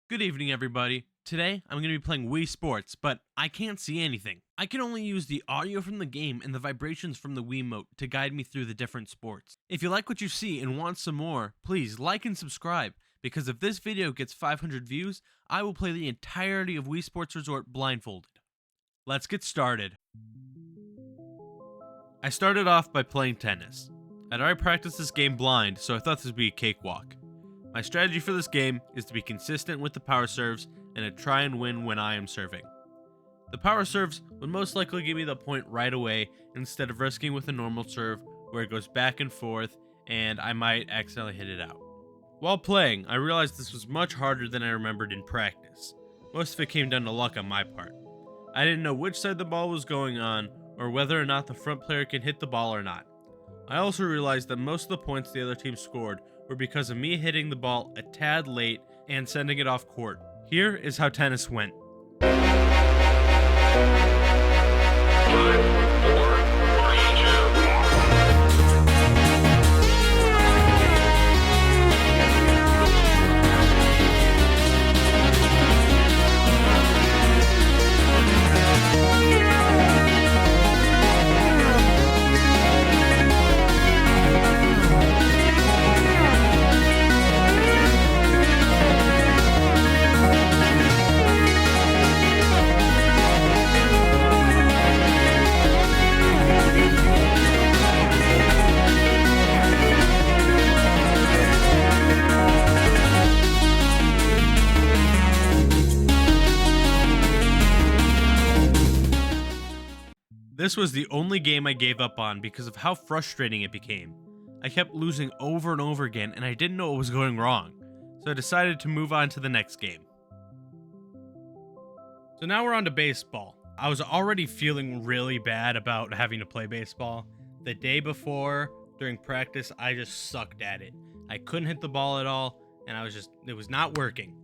Good evening, everybody. Today, I'm going to be playing Wii Sports, but I can't see anything. I can only use the audio from the game and the vibrations from the Wiimote to guide me through the different sports. If you like what you see and want some more, please like and subscribe, because if this video gets 500 views, I will play the entirety of Wii Sports Resort blindfolded. Let's get started. I started off by playing tennis. I'd already practiced this game blind, so I thought this would be a cakewalk. My strategy for this game is to be consistent with the power serves and to try and win when I am serving. The power serves would most likely give me the point right away instead of risking with a normal serve where it goes back and forth and I might accidentally hit it out. While playing, I realized this was much harder than I remembered in practice. Most of it came down to luck on my part. I didn't know which side the ball was going on or whether or not the front player can hit the ball or not. I also realized that most of the points the other team scored were because of me hitting the ball a tad late and sending it off court. Here is how tennis went. 5, 4, This was the only game I gave up on because of how frustrating it became. I kept losing over and over again and I didn't know what was going wrong, so I decided to move on to the next game. So now we're on to baseball. I was already feeling really bad about having to play baseball. The day before, during practice, I just sucked at it. I couldn't hit the ball at all, and it was not working.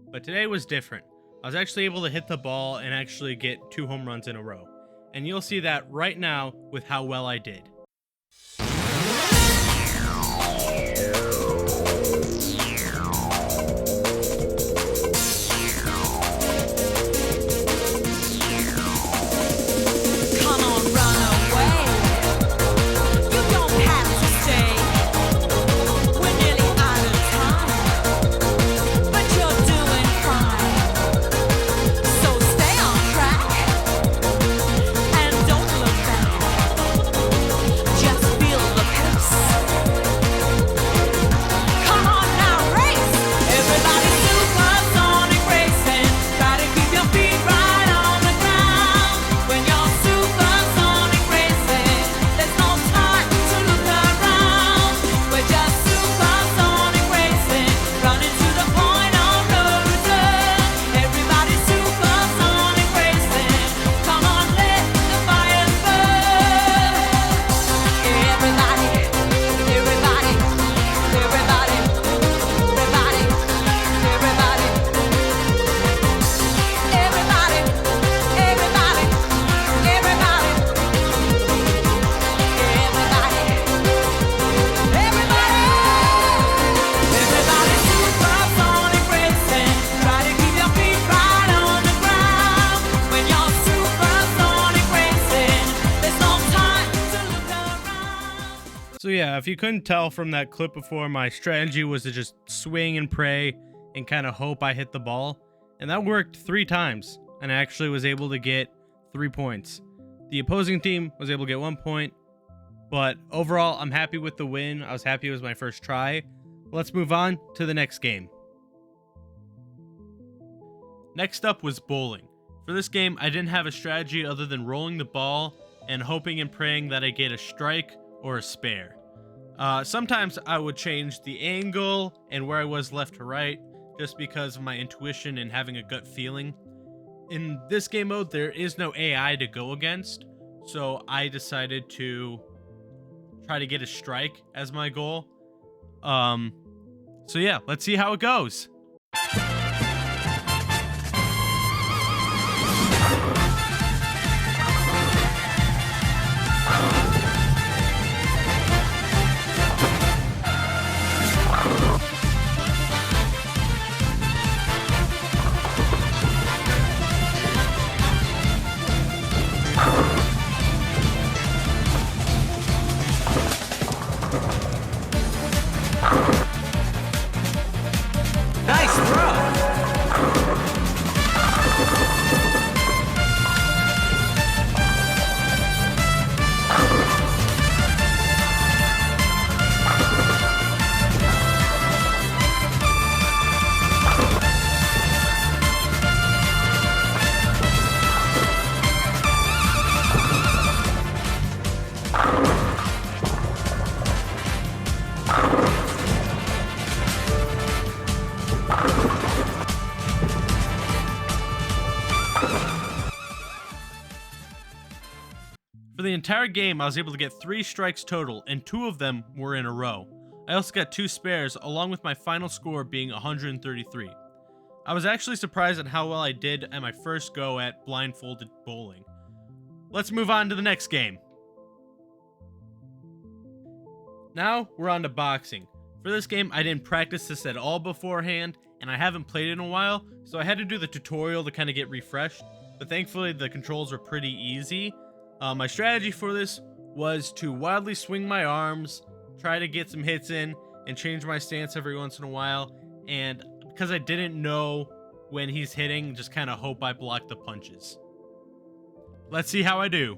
But today was different. I was actually able to hit the ball and actually get 2 home runs in a row. And you'll see that right now with how well I did. So yeah, if you couldn't tell from that clip before, my strategy was to just swing and pray and kind of hope I hit the ball. And that worked 3 times, and I actually was able to get 3 points. The opposing team was able to get 1 point, but overall, I'm happy with the win. I was happy it was my first try. Let's move on to the next game. Next up was bowling. For this game, I didn't have a strategy other than rolling the ball and hoping and praying that I get a strike or a spare. Sometimes I would change the angle and where I was left to right just because of my intuition and having a gut feeling. In this game mode, there is no AI to go against, so I decided to try to get a strike as my goal. So yeah, let's see how it goes. the entire game, I was able to get 3 strikes total, and 2 of them were in a row. I also got 2 spares, along with my final score being 133. I was actually surprised at how well I did at my first go at blindfolded bowling. Let's move on to the next game. Now, we're on to boxing. For this game, I didn't practice this at all beforehand, and I haven't played it in a while, so I had to do the tutorial to kind of get refreshed, but thankfully the controls were pretty easy. My strategy for this was to wildly swing my arms, try to get some hits in, and change my stance every once in a while, and because I didn't know when he's hitting, just kind of hope I block the punches. Let's see how I do.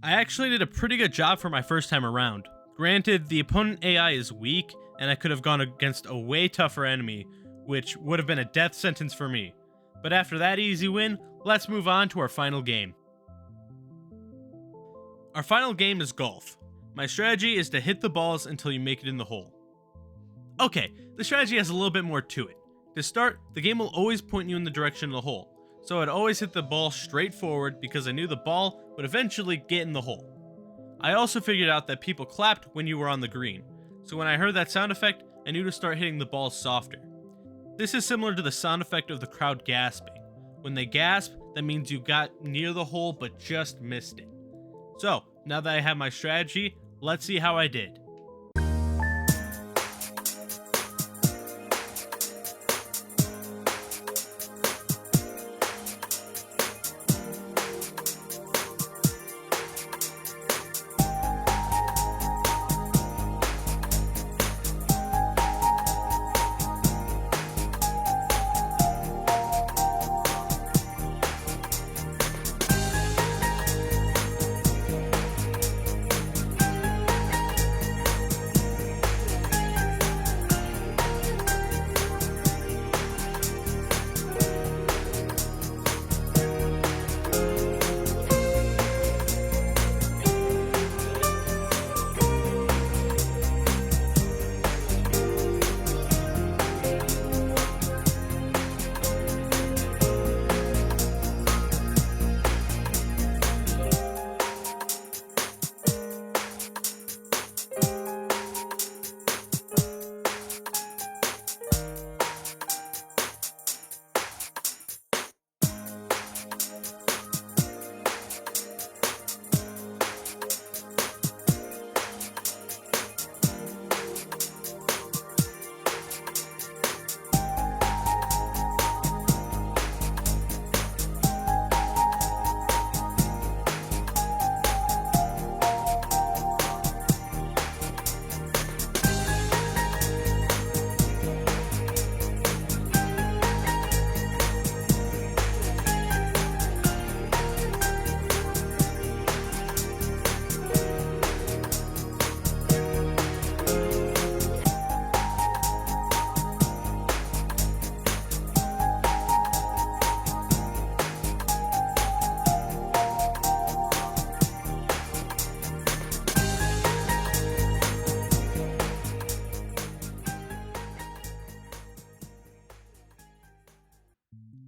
I actually did a pretty good job for my first time around. Granted, the opponent AI is weak, and I could have gone against a way tougher enemy, which would have been a death sentence for me. But after that easy win, let's move on to our final game. Our final game is golf. My strategy is to hit the balls until you make it in the hole. Okay, the strategy has a little bit more to it. To start, the game will always point you in the direction of the hole, so I'd always hit the ball straight forward because I knew the ball would eventually get in the hole. I also figured out that people clapped when you were on the green, so when I heard that sound effect, I knew to start hitting the balls softer. This is similar to the sound effect of the crowd gasping. When they gasp, that means you got near the hole but just missed it. So, now that I have my strategy, let's see how I did.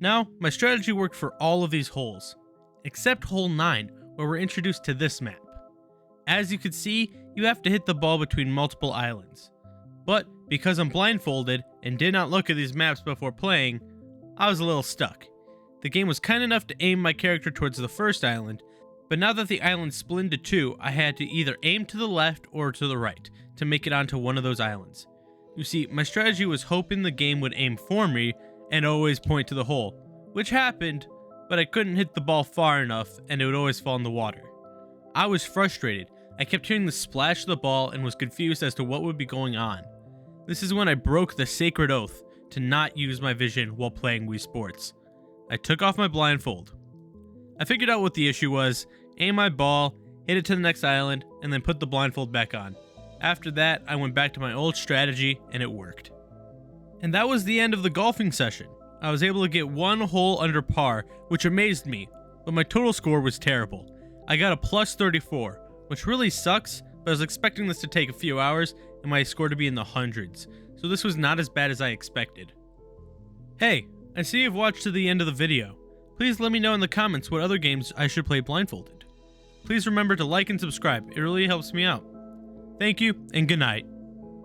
Now, my strategy worked for all of these holes, except hole 9, where we're introduced to this map. As you can see, you have to hit the ball between multiple islands. But because I'm blindfolded and did not look at these maps before playing, I was a little stuck. The game was kind enough to aim my character towards the first island, but now that the island split into 2, I had to either aim to the left or to the right, to make it onto one of those islands. You see, my strategy was hoping the game would aim for me and always point to the hole, which happened, but I couldn't hit the ball far enough and it would always fall in the water. I was frustrated. I kept hearing the splash of the ball and was confused as to what would be going on. This is when I broke the sacred oath to not use my vision while playing Wii Sports. I took off my blindfold. I figured out what the issue was, aimed my ball, hit it to the next island, and then put the blindfold back on. After that, I went back to my old strategy and it worked. And that was the end of the golfing session. I was able to get one hole under par, which amazed me, but my total score was terrible. I got a plus 34, which really sucks, but I was expecting this to take a few hours and my score to be in the hundreds, so this was not as bad as I expected. Hey, I see you've watched to the end of the video. Please let me know in the comments what other games I should play blindfolded. Please remember to like and subscribe, it really helps me out. Thank you, and good night.